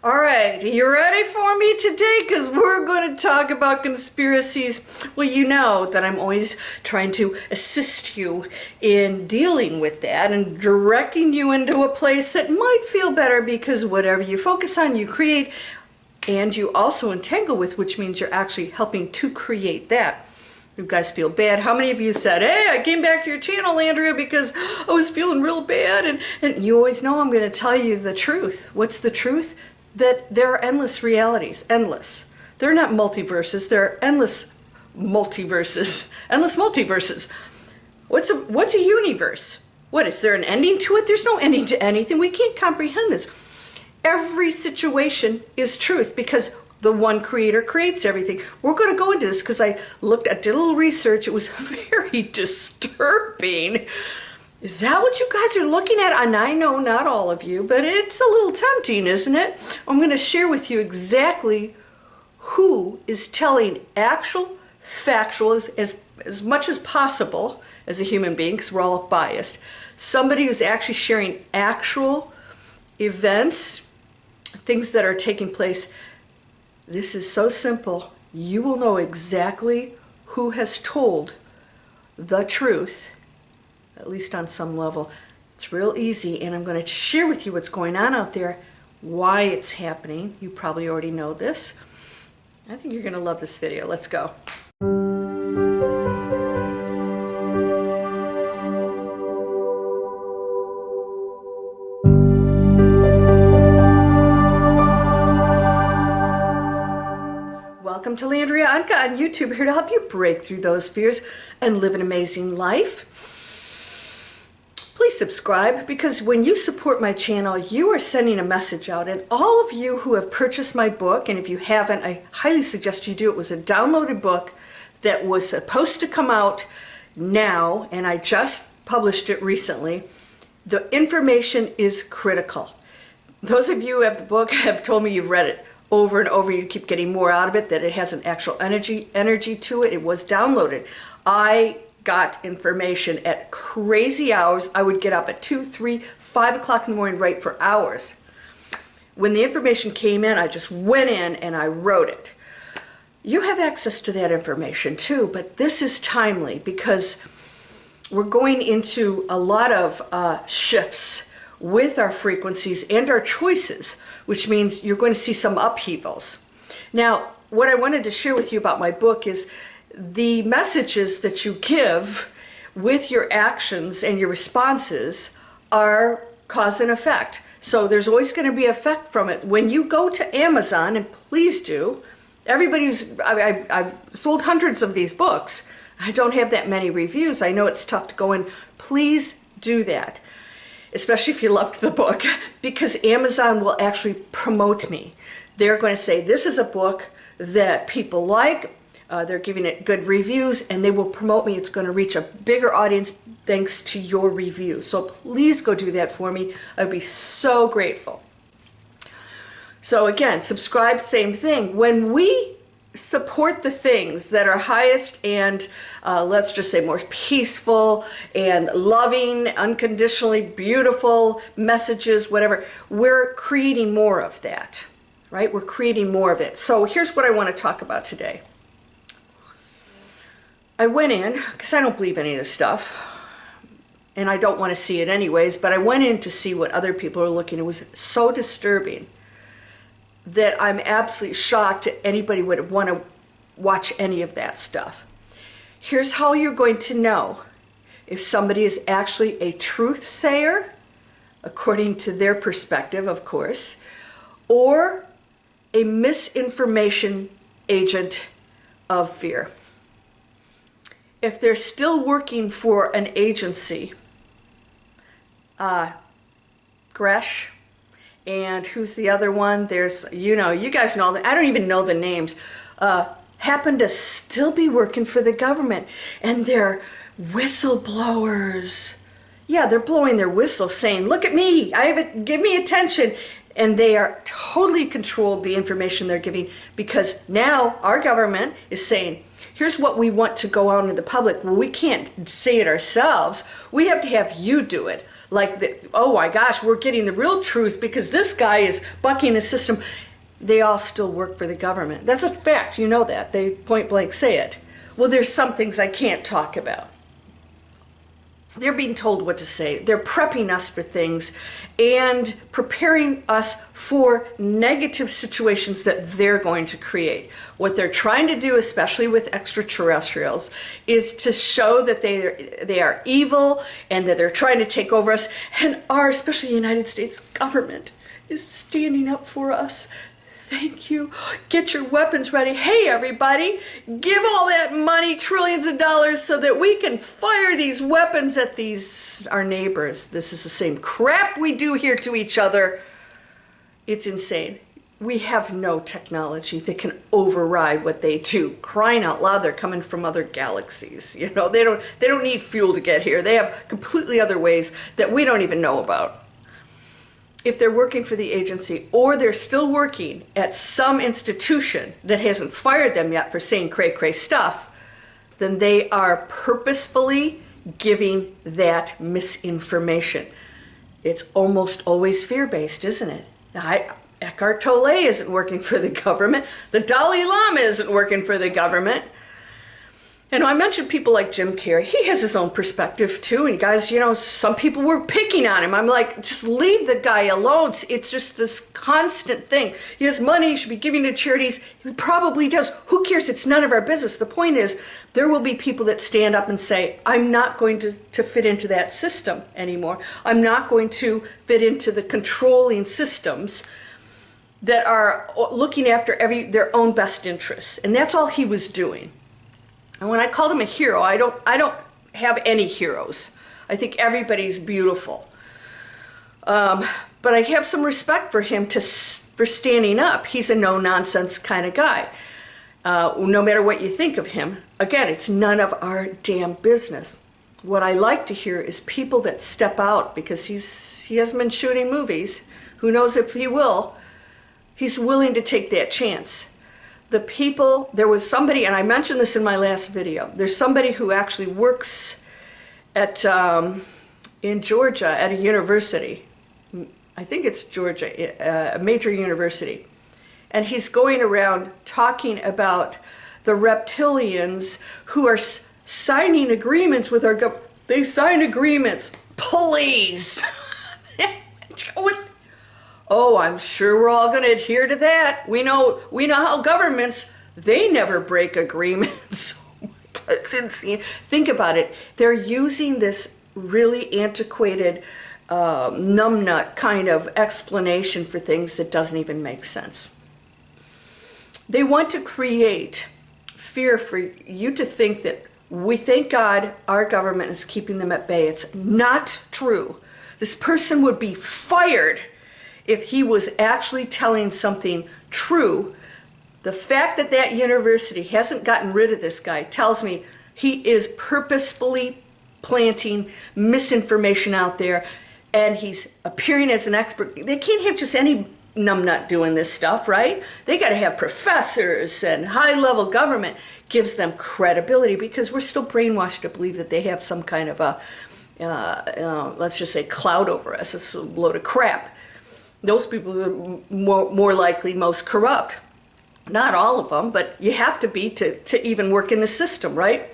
All right, you ready for me today? Because we're going to talk about conspiracies. Well, you know that I'm always trying to assist you in dealing with that and directing you into a place that might feel better, because whatever you focus on, you create, and you also entangle with, which means you're actually helping to create that. You guys feel bad. How many of you said, hey, I came back to your channel, Landria, because I was feeling real bad? And you always know I'm going to tell you the truth. What's the truth? That there are endless realities, endless. They're not multiverses, they're endless multiverses, endless multiverses. What's a universe? What, is there an ending to it? There's no ending to anything. We can't comprehend this. Every situation is truth because the one creator creates everything. We're going to go into this because I did a little research. It was very disturbing. Is that what you guys are looking at? And I know not all of you, but it's a little tempting, isn't it? I'm going to share with you exactly who is telling actual, factual, as much as possible as a human being, because we're all biased. Somebody who's actually sharing actual events, things that are taking place. This is so simple. You will know exactly who has told the truth, at least on some level. It's real easy, and I'm going to share with you what's going on out there, why it's happening. You probably already know this. I think you're going to love this video. Let's go. Welcome to Landria Onkka on YouTube, here to help you break through those fears and live an amazing life. Please subscribe, because when you support my channel, you are sending a message out. And all of you who have purchased my book, and if you haven't, I highly suggest you do. It was a downloaded book that was supposed to come out now, and I just published it recently. The information is critical. Those of you who have the book have told me you've read it over and over. You keep getting more out of it, that it has an actual energy to it. It was downloaded. I got information at crazy hours. I would get up at 2, 3, 5 o'clock in the morning, write for hours. When the information came in, I just went in and I wrote it. You have access to that information too, but this is timely because we're going into a lot of shifts with our frequencies and our choices, which means you're going to see some upheavals. Now, what I wanted to share with you about my book is the messages that you give with your actions and your responses are cause and effect. So there's always going to be effect from it. When you go to Amazon, and please do, I've sold hundreds of these books. I don't have that many reviews. I know it's tough to go in. Please do that, especially if you loved the book, because Amazon will actually promote me. They're going to say, this is a book that people like. They're giving it good reviews, and they will promote me. It's going to reach a bigger audience thanks to your review. So please go do that for me. I'd be so grateful. So again, subscribe, same thing. When we support the things that are highest and let's just say more peaceful and loving, unconditionally beautiful messages, whatever, we're creating more of that, right? We're creating more of it. So here's what I want to talk about today. I went in, because I don't believe any of this stuff, and I don't want to see it anyways, but I went in to see what other people are looking. It was so disturbing that I'm absolutely shocked that anybody would want to watch any of that stuff. Here's how you're going to know if somebody is actually a truth sayer, according to their perspective, of course, or a misinformation agent of fear. If they're still working for an agency, Gresh, and who's the other one? There's, you guys know them. I don't even know the names. Happen to still be working for the government, and they're whistleblowers. Yeah, they're blowing their whistle saying, look at me, give me attention. And they are totally controlled, the information they're giving, because now our government is saying, here's what we want to go out into the public. Well, we can't say it ourselves. We have to have you do it. like, oh my gosh, we're getting the real truth because this guy is bucking the system. They all still work for the government. That's a fact. You know that. They point blank say it. Well, there's some things I can't talk about. They're being told what to say. They're prepping us for things and preparing us for negative situations that they're going to create. What they're trying to do, especially with extraterrestrials, is to show that they are evil and that they're trying to take over us. And our, especially the United States government, is standing up for us. Thank you. Get your weapons ready. Hey, everybody, give all that money, trillions of dollars, so that we can fire these weapons at our neighbors. This is the same crap we do here to each other. It's insane. We have no technology that can override what they do. Crying out loud, they're coming from other galaxies. You know, they don't need fuel to get here. They have completely other ways that we don't even know about. If they're working for the agency or they're still working at some institution that hasn't fired them yet for saying cray-cray stuff, then they are purposefully giving that misinformation. It's almost always fear-based, isn't it? Eckhart Tolle isn't working for the government. The Dalai Lama isn't working for the government. And I mentioned people like Jim Carrey. He has his own perspective too. And guys, you know, some people were picking on him. I'm like, just leave the guy alone. It's just this constant thing. He has money, he should be giving to charities. He probably does. Who cares? It's none of our business. The point is, there will be people that stand up and say, I'm not going to fit into that system anymore. I'm not going to fit into the controlling systems that are looking after their own best interests. And that's all he was doing. And when I called him a hero, I don't have any heroes. I think everybody's beautiful. But I have some respect for him for standing up. He's a no-nonsense kind of guy. No matter what you think of him. Again, it's none of our damn business. What I like to hear is people that step out, because he hasn't been shooting movies. Who knows if he will. He's willing to take that chance. The people, there was somebody, and I mentioned this in my last video, there's somebody who actually works in Georgia at a university. I think it's Georgia, a major university. And he's going around talking about the reptilians who are signing agreements with our government. They sign agreements. Please. Oh, I'm sure we're all going to adhere to that. We know how governments, they never break agreements. Oh my God, it's insane. Think about it. They're using this really antiquated, numbnut kind of explanation for things that doesn't even make sense. They want to create fear for you to think that we thank God our government is keeping them at bay. It's not true. This person would be fired if he was actually telling something true. The fact that that university hasn't gotten rid of this guy tells me he is purposefully planting misinformation out there, and he's appearing as an expert. They can't have just any numbnut doing this stuff, right? They got to have professors, and high-level government gives them credibility, because we're still brainwashed to believe that they have some kind of a, let's just say, cloud over us. It's a load of crap. Those people are more likely most corrupt. Not all of them, but you have to be to even work in the system, right?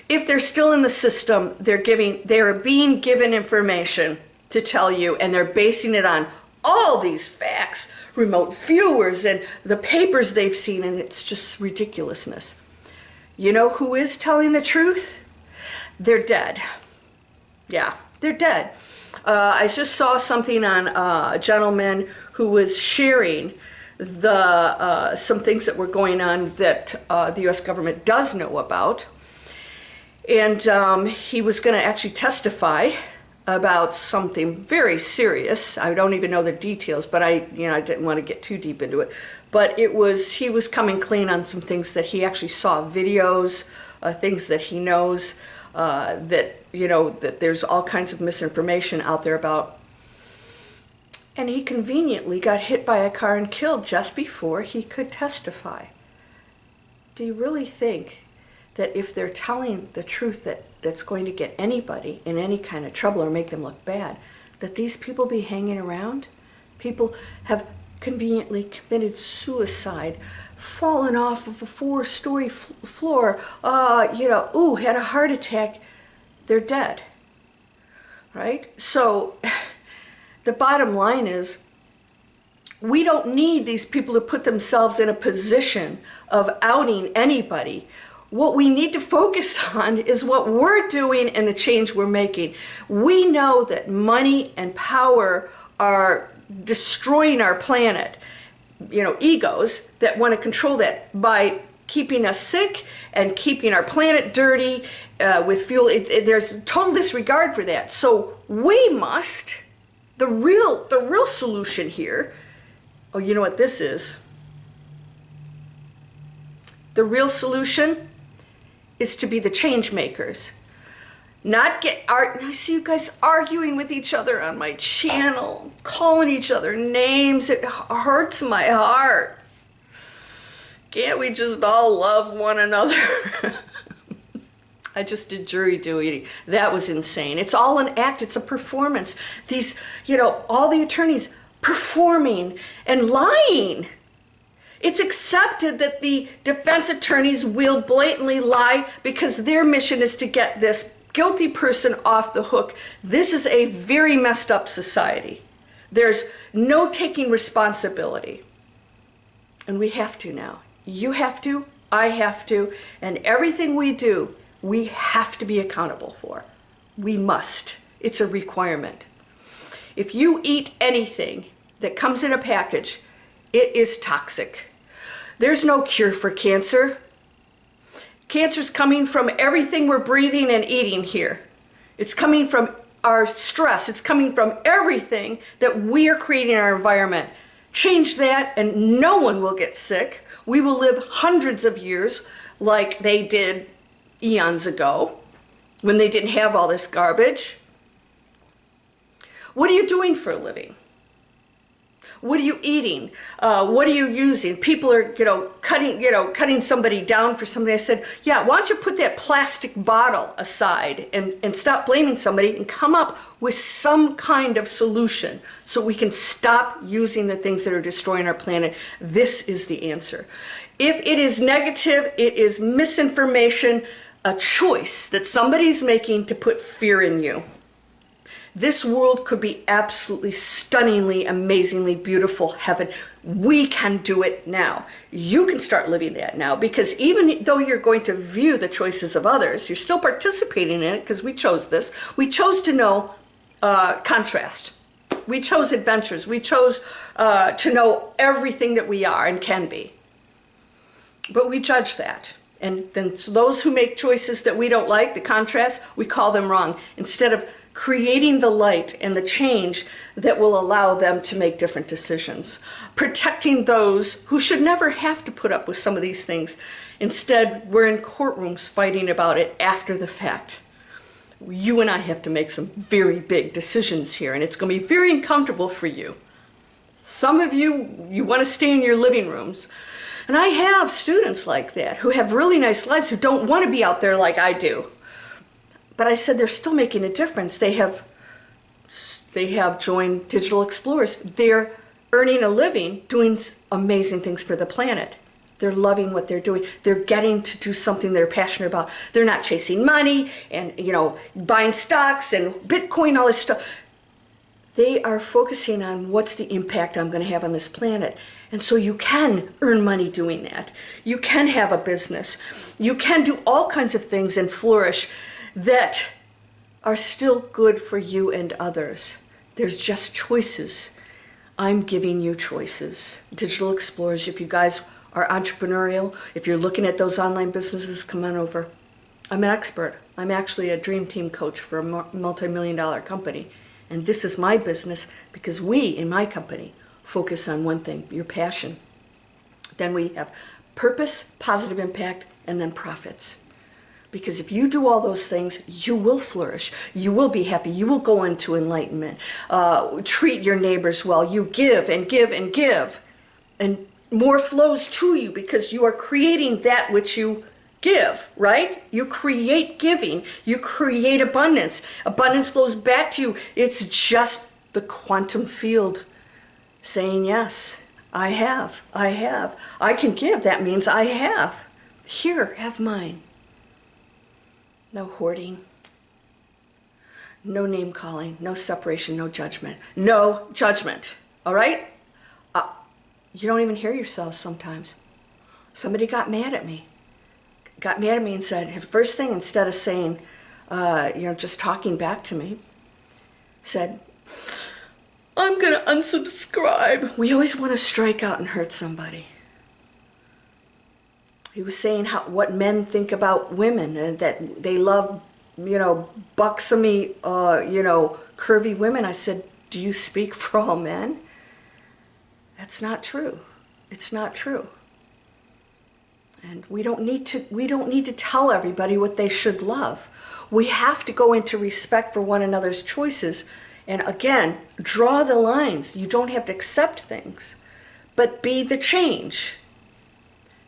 If they're still in the system, they're being given information to tell you, and they're basing it on all these facts, remote viewers, and the papers they've seen, and it's just ridiculousness. You know who is telling the truth? They're dead. Yeah, they're dead. I just saw something on a gentleman who was sharing some things that were going on that the U.S. government does know about. And he was going to actually testify about something very serious. I don't even know the details, but I didn't want to get too deep into it. But he was coming clean on some things that he actually saw, videos, things that he knows, that there's all kinds of misinformation out there about. And he conveniently got hit by a car and killed just before he could testify. Do you really think that if they're telling the truth that's going to get anybody in any kind of trouble or make them look bad, that these people be hanging around. People have conveniently committed suicide, fallen off of a 4-story floor, had a heart attack. They're dead, right? So the bottom line is, we don't need these people to put themselves in a position of outing anybody. What we need to focus on is what we're doing and the change we're making. We know that money and power are destroying our planet. Egos that want to control that by keeping us sick and keeping our planet dirty with fuel. There's total disregard for that. So we must, the real solution here, oh, you know what this is? The real solution is to be the change makers. I see you guys arguing with each other on my channel, calling each other names. It hurts my heart. Can't we just all love one another? I just did jury duty. That was insane. It's all an act. It's a performance. These, all the attorneys performing and lying. It's accepted that the defense attorneys will blatantly lie because their mission is to get this guilty person off the hook. This is a very messed up society. There's no taking responsibility. And we have to now. You have to, I have to, and everything we do, we have to be accountable for. We must. It's a requirement. If you eat anything that comes in a package, it is toxic. There's no cure for cancer. Cancer's coming from everything we're breathing and eating here. It's coming from our stress. It's coming from everything that we are creating in our environment. Change that and no one will get sick. We will live hundreds of years like they did eons ago when they didn't have all this garbage. What are you doing for a living? What are you eating? What are you using? People are, cutting somebody down for something. I said, yeah, why don't you put that plastic bottle aside and stop blaming somebody and come up with some kind of solution so we can stop using the things that are destroying our planet. This is the answer. If it is negative, it is misinformation, a choice that somebody's making to put fear in you. This world could be absolutely stunningly, amazingly beautiful heaven. We can do it now. You can start living that now, because even though you're going to view the choices of others, you're still participating in it because we chose this. We chose to know contrast. We chose adventures. We chose to know everything that we are and can be. But we judge that. And then so those who make choices that we don't like, the contrast, we call them wrong, instead of creating the light and the change that will allow them to make different decisions. Protecting those who should never have to put up with some of these things. Instead, we're in courtrooms fighting about it after the fact. You and I have to make some very big decisions here, and it's going to be very uncomfortable for you. Some of you want to stay in your living rooms. And I have students like that who have really nice lives who don't want to be out there like I do. But I said they're still making a difference. They have joined Digital Explorers. They're earning a living doing amazing things for the planet. They're loving what they're doing. They're getting to do something they're passionate about. They're not chasing money and, buying stocks and Bitcoin, all this stuff. They are focusing on what's the impact I'm going to have on this planet. And so you can earn money doing that. You can have a business. You can do all kinds of things and flourish that are still good for you and others. There's just choices. I'm giving you choices. Digital Explorers, if you guys are entrepreneurial, if you're looking at those online businesses, come on over. I'm an expert. I'm actually a dream team coach for a multi-million-dollar company. And this is my business because we, in my company, focus on one thing, your passion. Then we have purpose, positive impact, and then profits. Because if you do all those things, you will flourish. You will be happy. You will go into enlightenment. Treat your neighbors well. You give and give and give. And more flows to you because you are creating that which you give, right? You create giving. You create abundance. Abundance flows back to you. It's just the quantum field saying, yes, I have. I can give. That means I have. Here, have mine. No hoarding. No name calling. No separation. No judgment. No judgment. All right? You don't even hear yourselves sometimes. Somebody got mad at me. And said, first thing, instead of saying, just talking back to me, said, I'm going to unsubscribe. We always want to strike out and hurt somebody. He was saying what men think about women, and that they love, buxomy, curvy women. I said, do you speak for all men? That's not true. It's not true. And we don't need to tell everybody what they should love. We have to go into respect for one another's choices. And again, draw the lines. You don't have to accept things, but be the change.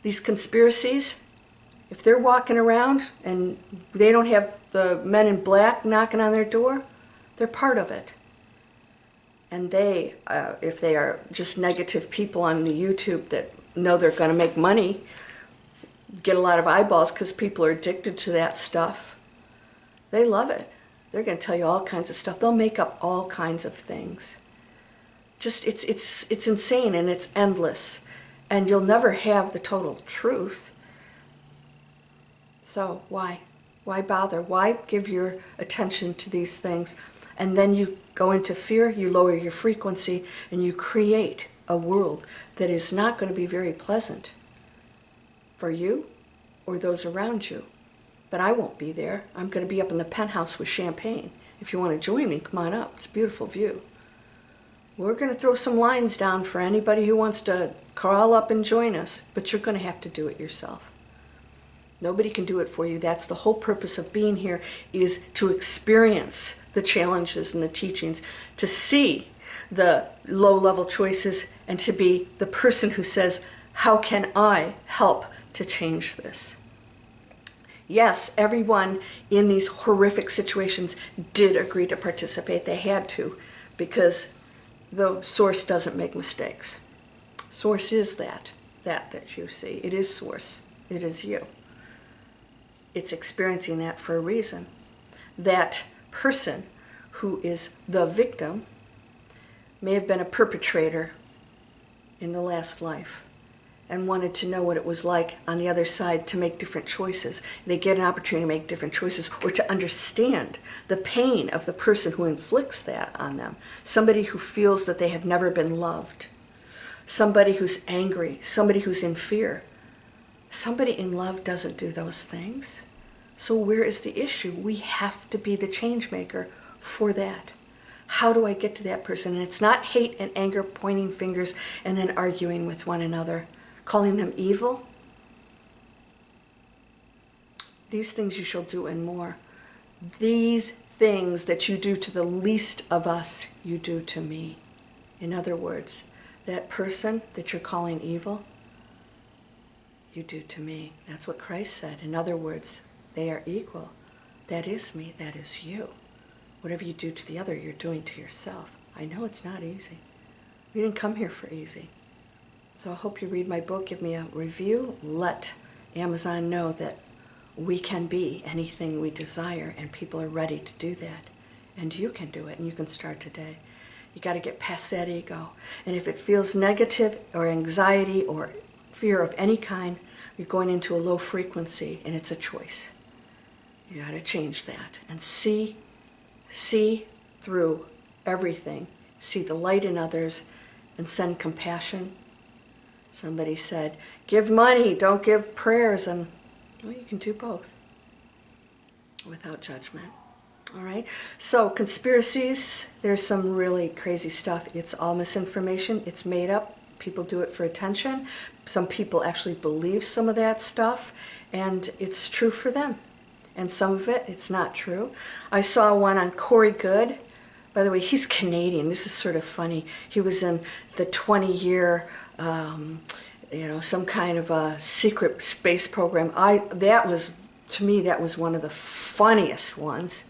These conspiracies, if they're walking around and they don't have the men in black knocking on their door, they're part of it. And they, if they are just negative people on the YouTube that know they're going to make money, get a lot of eyeballs because people are addicted to that stuff, they love it. They're going to tell you all kinds of stuff. They'll make up all kinds of things. Just it's insane, and it's endless, and you'll never have the total truth. So why bother? Why give your attention to these things? And then you go into fear, you lower your frequency, and you create a world that is not going to be very pleasant for you or those around you. But I won't be there. I'm going to be up in the penthouse with champagne. If you want to join me, come on up. It's a beautiful view. We're going to throw some lines down for anybody who wants to crawl up and join us, but you're going to have to do it yourself. Nobody can do it for you. That's the whole purpose of being here, is to experience the challenges and the teachings, to see the low-level choices, and to be the person who says, how can I help to change this? Yes, everyone in these horrific situations did agree to participate. They had to, because the source doesn't make mistakes. Source is that you see. It is source. It is you. It's experiencing that for a reason. That person who is the victim may have been a perpetrator in the last life and wanted to know what it was like on the other side to make different choices. They get an opportunity to make different choices, or to understand the pain of the person who inflicts that on them. Somebody who feels that they have never been loved. Somebody who's angry. Somebody who's in fear. Somebody in love doesn't do those things. So where is the issue? We have to be the change maker for that. How do I get to that person? And it's not hate and anger, pointing fingers, and then arguing with one another, calling them evil. These things you shall do and more. These things that you do to the least of us, you do to me. In other words, that person that you're calling evil, you do to me. That's what Christ said. In other words, they are equal. That is me, that is you. Whatever you do to the other, you're doing to yourself. I know it's not easy. We didn't come here for easy. So I hope you read my book, give me a review, let Amazon know that we can be anything we desire, and people are ready to do that. And you can do it, and you can start today. You got to get past that ego. And if it feels negative or anxiety or fear of any kind, you're going into a low frequency, and it's a choice. You got to change that and see through everything. See the light in others and send compassion. Somebody said, give money, don't give prayers. And well, you can do both without judgment. All right. So conspiracies, there's some really crazy stuff. It's all misinformation. It's made up. People do it for attention. Some people actually believe some of that stuff, and it's true for them. And some of it, it's not true. I saw one on Corey Good. By the way, he's Canadian. This is sort of funny. He was in the 20-year you know, some kind of a secret space program. To me, that was one of the funniest ones.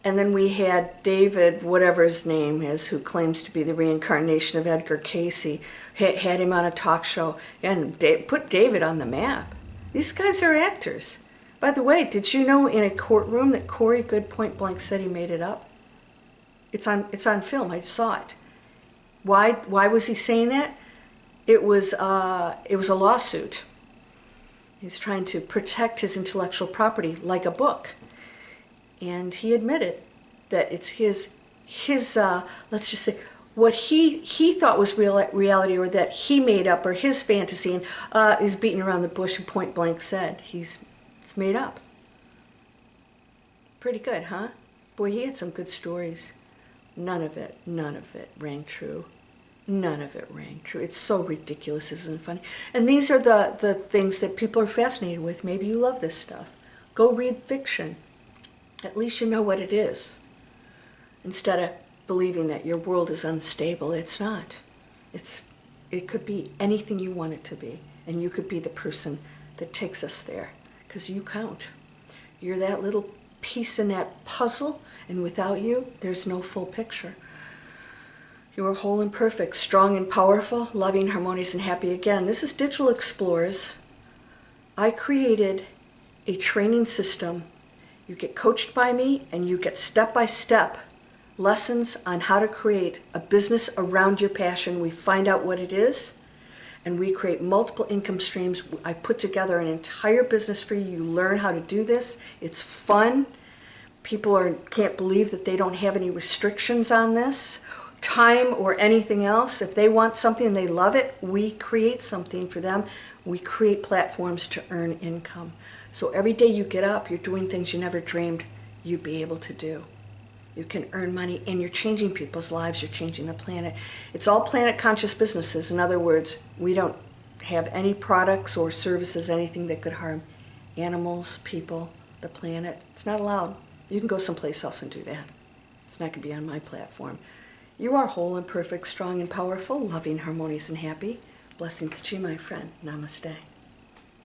And then we had David, whatever his name is, who claims to be the reincarnation of Edgar Casey, had him on a talk show and put David on the map. These guys are actors. By the way, did you know in a courtroom that Corey Good point blank said he made it up? It's on film. I saw it. Why was he saying that? It was a lawsuit. He's trying to protect his intellectual property like a book. And he admitted that it's his let's just say, what he thought was reality, or that he made up, or his fantasy, and is beating around the bush and point blank said it's made up. Pretty good, huh? Boy, he had some good stories. None of it rang true. None of it rang true. It's so ridiculous, isn't it funny? And these are the things that people are fascinated with. Maybe you love this stuff. Go read fiction. At least you know what it is. Instead of believing that your world is unstable, it's not. It could be anything you want it to be. And you could be the person that takes us there. Because you count. You're that little piece in that puzzle, and without you, there's no full picture. You are whole and perfect, strong and powerful, loving, harmonious, and happy. Again, this is Digital Explorers. I created a training system. You get coached by me, and you get step-by-step lessons on how to create a business around your passion. We find out what it is, and we create multiple income streams. I put together an entire business for you. You learn how to do this. It's fun. People can't believe that they don't have any restrictions on this, time or anything else. If they want something and they love it, we create something for them. We create platforms to earn income. So every day you get up, you're doing things you never dreamed you'd be able to do. You can earn money, and you're changing people's lives. You're changing the planet. It's all planet-conscious businesses. In other words, we don't have any products or services, anything that could harm animals, people, the planet. It's not allowed. You can go someplace else and do that. It's not going to be on my platform. You are whole and perfect, strong and powerful, loving, harmonious, and happy. Blessings to you, my friend. Namaste.